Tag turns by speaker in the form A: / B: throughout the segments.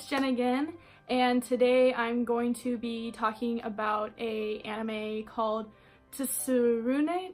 A: it's Jen again, and today I'm going to be talking about a anime called Tsurune.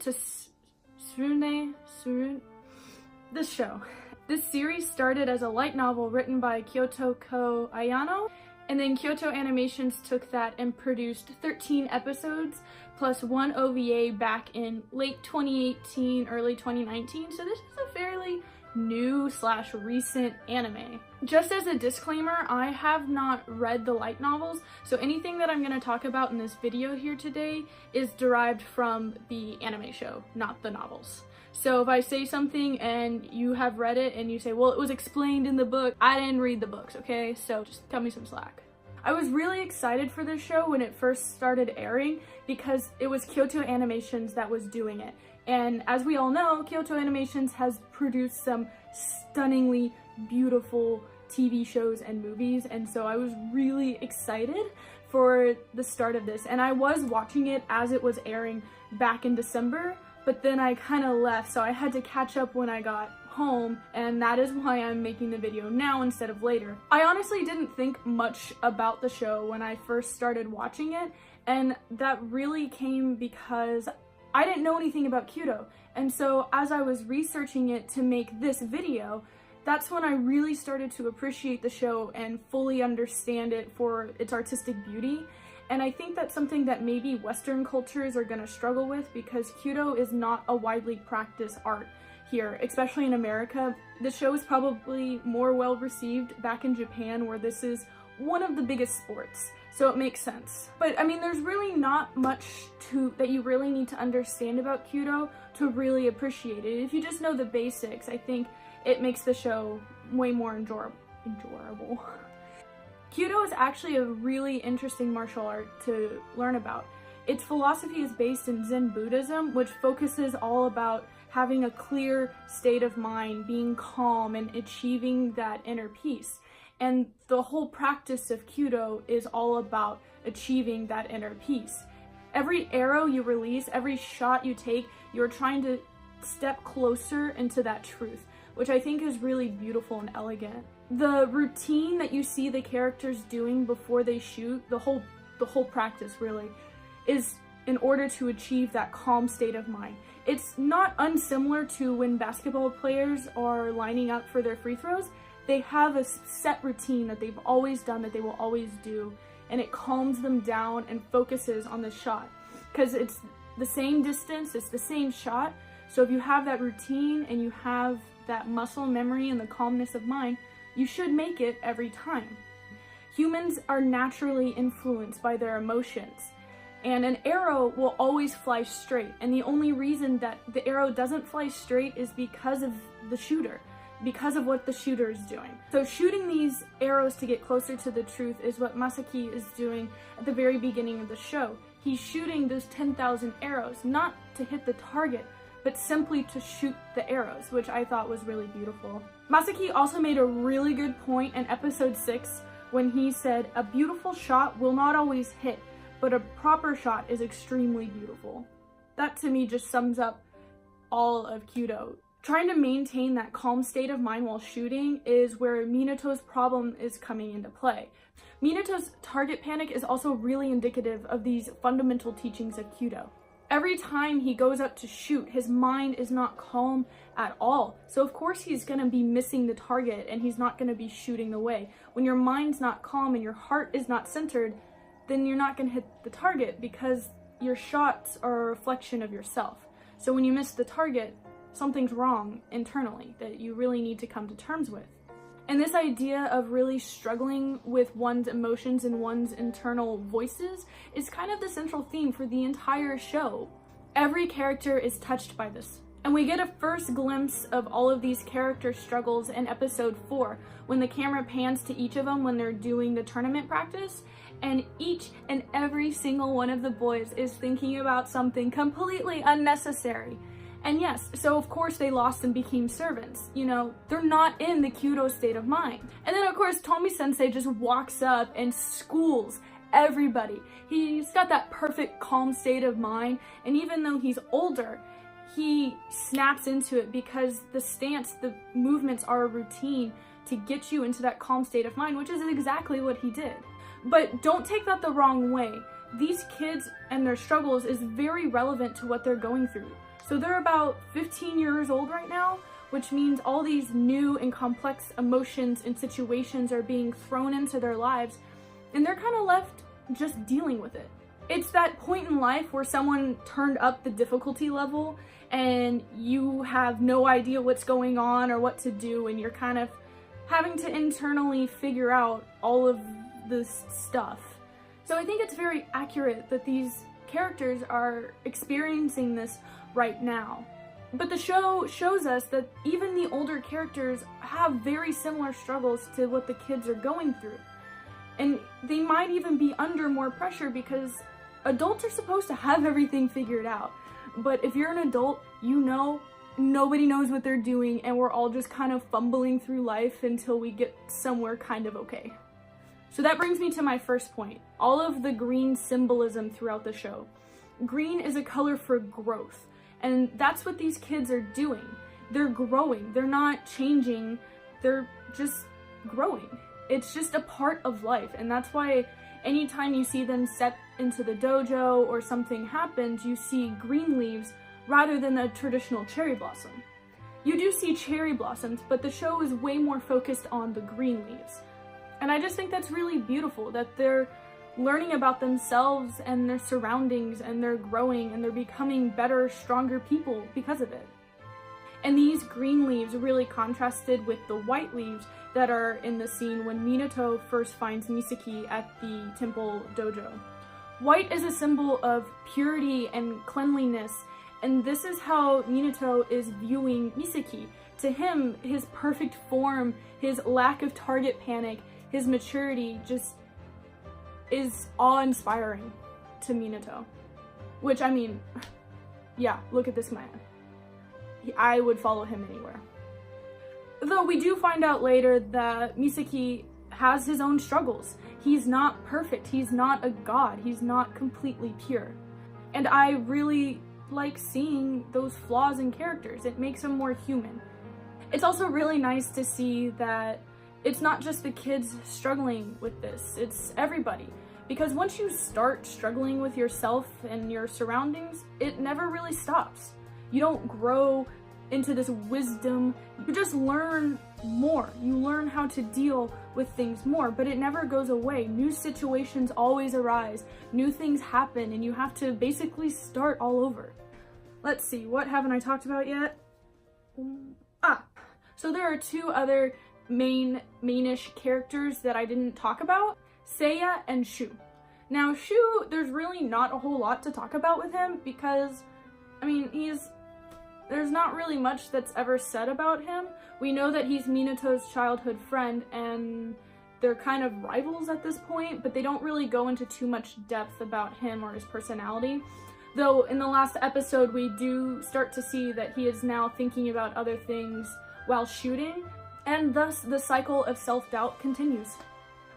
A: This show. This series started as a light novel written by Kyudo Ayano, and then Kyoto Animations took that and produced 13 episodes plus one OVA back in late 2018, early 2019, so this is a fairly new/recent anime. Just as a disclaimer, I have not read the light novels, so anything that I'm going to talk about in this video here today is derived from the anime show, not the novels. So if I say something and you have read it and you say, well, it was explained in the book, I didn't read the books, okay? So just cut me some slack. I was really excited for this show when it first started airing because it was Kyoto Animations that was doing it. And as we all know, Kyoto Animations has produced some stunningly beautiful TV shows and movies, and so I was really excited for the start of this. And I was watching it as it was airing back in December, but then I kind of left, so I had to catch up when I got home, and that is why I'm making the video now instead of later. I honestly didn't think much about the show when I first started watching it, and that really came because I didn't know anything about Kyudo, and so as I was researching it to make this video, that's when I really started to appreciate the show and fully understand it for its artistic beauty. And I think that's something that maybe Western cultures are gonna struggle with because Kyudo is not a widely practiced art here, especially in America. The show is probably more well received back in Japan, where this is one of the biggest sports. So it makes sense. But I mean, there's really not much that you really need to understand about Kyudo to really appreciate it. If you just know the basics, I think it makes the show way more enjoyable. Kyudo is actually a really interesting martial art to learn about. Its philosophy is based in Zen Buddhism, which focuses all about having a clear state of mind, being calm, and achieving that inner peace. And the whole practice of Kyudo is all about achieving that inner peace. Every arrow you release, every shot you take, you're trying to step closer into that truth, which I think is really beautiful and elegant. The routine that you see the characters doing before they shoot, the whole practice really, is in order to achieve that calm state of mind. It's not unsimilar to when basketball players are lining up for their free throws. They have a set routine that they've always done, that they will always do, and it calms them down and focuses on the shot. Because it's the same distance, it's the same shot, so if you have that routine and you have that muscle memory and the calmness of mind, you should make it every time. Humans are naturally influenced by their emotions, and an arrow will always fly straight, and the only reason that the arrow doesn't fly straight is because of the shooter. Because of what the shooter is doing. So shooting these arrows to get closer to the truth is what Masaki is doing at the very beginning of the show. He's shooting those 10,000 arrows, not to hit the target, but simply to shoot the arrows, which I thought was really beautiful. Masaki also made a really good point in episode 6 when he said, "A beautiful shot will not always hit, but a proper shot is extremely beautiful." That to me just sums up all of Kyudo. Trying to maintain that calm state of mind while shooting is where Minato's problem is coming into play. Minato's target panic is also really indicative of these fundamental teachings of Kyudo. Every time he goes up to shoot, his mind is not calm at all. So of course he's gonna be missing the target and he's not gonna be shooting the way. When your mind's not calm and your heart is not centered, then you're not gonna hit the target because your shots are a reflection of yourself. So when you miss the target, something's wrong internally that you really need to come to terms with. And this idea of really struggling with one's emotions and one's internal voices is kind of the central theme for the entire show. Every character is touched by this. And we get a first glimpse of all of these character struggles in episode 4, when the camera pans to each of them when they're doing the tournament practice, and each and every single one of the boys is thinking about something completely unnecessary. And yes, so of course they lost and became servants. You know, they're not in the Kyudo state of mind. And then of course Tomi-sensei just walks up and schools everybody. He's got that perfect calm state of mind, and even though he's older, he snaps into it because the stance, the movements are a routine to get you into that calm state of mind, which is exactly what he did. But don't take that the wrong way. These kids and their struggles is very relevant to what they're going through. So they're about 15 years old right now, which means all these new and complex emotions and situations are being thrown into their lives, and they're kind of left just dealing with it. It's that point in life where someone turned up the difficulty level and you have no idea what's going on or what to do, and you're kind of having to internally figure out all of this stuff. So I think it's very accurate that these characters are experiencing this right now. But the show shows us that even the older characters have very similar struggles to what the kids are going through. And they might even be under more pressure because adults are supposed to have everything figured out. But if you're an adult, you know nobody knows what they're doing, and we're all just kind of fumbling through life until we get somewhere kind of okay. So that brings me to my first point, all of the green symbolism throughout the show. Green is a color for growth, and that's what these kids are doing. They're growing, they're not changing, they're just growing. It's just a part of life, and that's why anytime you see them step into the dojo or something happens, you see green leaves rather than a traditional cherry blossom. You do see cherry blossoms, but the show is way more focused on the green leaves. And I just think that's really beautiful, that they're learning about themselves and their surroundings, and they're growing and they're becoming better, stronger people because of it. And these green leaves really contrasted with the white leaves that are in the scene when Minato first finds Misaki at the temple dojo. White is a symbol of purity and cleanliness, and this is how Minato is viewing Misaki. To him, his perfect form, his lack of target panic, his maturity just is awe-inspiring to Minato. Which, I mean, yeah, look at this man. I would follow him anywhere. Though we do find out later that Misaki has his own struggles. He's not perfect, he's not a god, he's not completely pure. And I really like seeing those flaws in characters. It makes them more human. It's also really nice to see that it's not just the kids struggling with this, it's everybody. Because once you start struggling with yourself and your surroundings, it never really stops. You don't grow into this wisdom, you just learn more. You learn how to deal with things more, but it never goes away. New situations always arise, new things happen, and you have to basically start all over. Let's see, what haven't I talked about yet? So there are two other mainish characters that I didn't talk about, Seiya and Shu. Now Shu, there's really not a whole lot to talk about with him because, I mean, there's not really much that's ever said about him. We know that he's Minato's childhood friend and they're kind of rivals at this point, but they don't really go into too much depth about him or his personality. Though in the last episode we do start to see that he is now thinking about other things while shooting, and thus the cycle of self-doubt continues.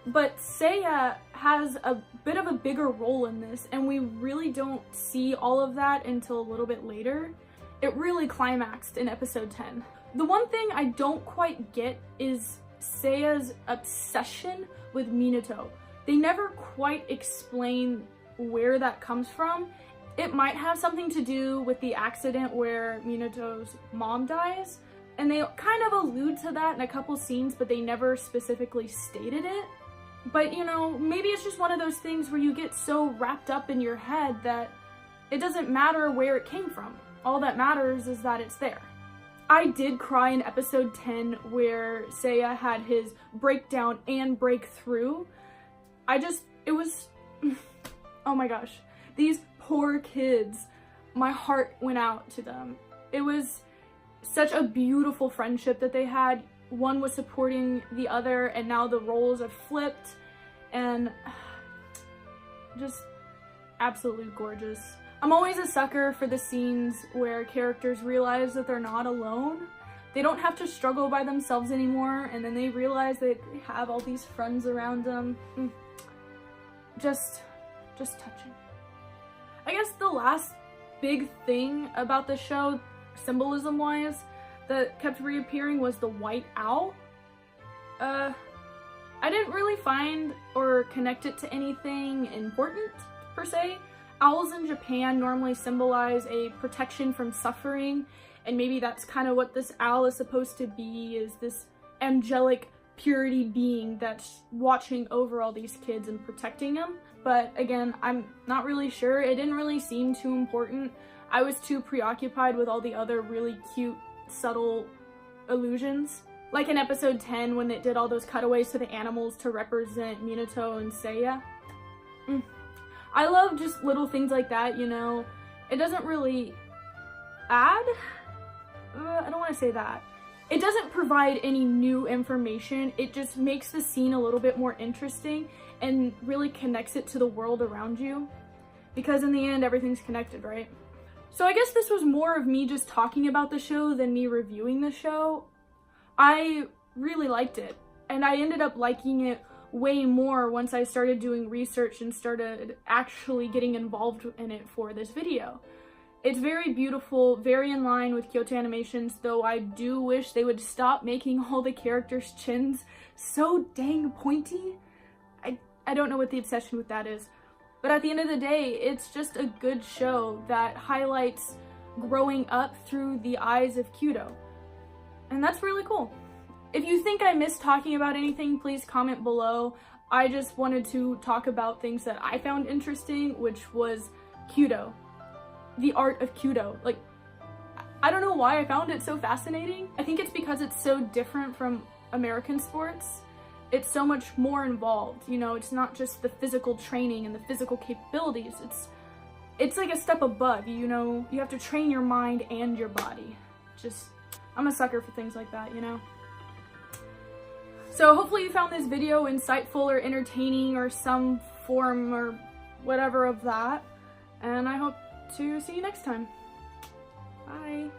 A: But Seiya has a bit of a bigger role in this, and we really don't see all of that until a little bit later. It really climaxed in episode 10. The one thing I don't quite get is Seiya's obsession with Minato. They never quite explain where that comes from. It might have something to do with the accident where Minato's mom dies, and they kind of allude to that in a couple scenes, but they never specifically stated it. But you know, maybe it's just one of those things where you get so wrapped up in your head that it doesn't matter where it came from. All that matters is that it's there. I did cry in episode 10 where Seiya had his breakdown and breakthrough. It was, oh my gosh, these poor kids, my heart went out to them. It was such a beautiful friendship that they had. One was supporting the other, and now the roles are flipped, and just absolutely gorgeous. I'm always a sucker for the scenes where characters realize that they're not alone. They don't have to struggle by themselves anymore, and then they realize that they have all these friends around them. Just touching. I guess the last big thing about the show, symbolism-wise, that kept reappearing was the white owl. I didn't really find or connect it to anything important, per se. Owls in Japan normally symbolize a protection from suffering, and maybe that's kind of what this owl is supposed to be, is this angelic purity being that's watching over all these kids and protecting them. But again, I'm not really sure. It didn't really seem too important. I was too preoccupied with all the other really cute, subtle allusions. Like in episode 10 when it did all those cutaways to the animals to represent Minato and Seiya. I love just little things like that, you know. It doesn't really add? I don't want to say that. It doesn't provide any new information. It just makes the scene a little bit more interesting and really connects it to the world around you. Because in the end, everything's connected, right? So I guess this was more of me just talking about the show than me reviewing the show. I really liked it, and I ended up liking it way more once I started doing research and started actually getting involved in it for this video. It's very beautiful, very in line with Kyoto Animations, though I do wish they would stop making all the characters' chins so dang pointy. I don't know what the obsession with that is. But at the end of the day, it's just a good show that highlights growing up through the eyes of Kyudo. And that's really cool. If you think I missed talking about anything, please comment below. I just wanted to talk about things that I found interesting, which was Kyudo. The art of Kyudo. Like, I don't know why I found it so fascinating. I think it's because it's so different from American sports. It's so much more involved, you know, it's not just the physical training and the physical capabilities. It's like a step above, you know, you have to train your mind and your body. I'm a sucker for things like that, you know? So hopefully you found this video insightful or entertaining or some form or whatever of that. And I hope to see you next time. Bye.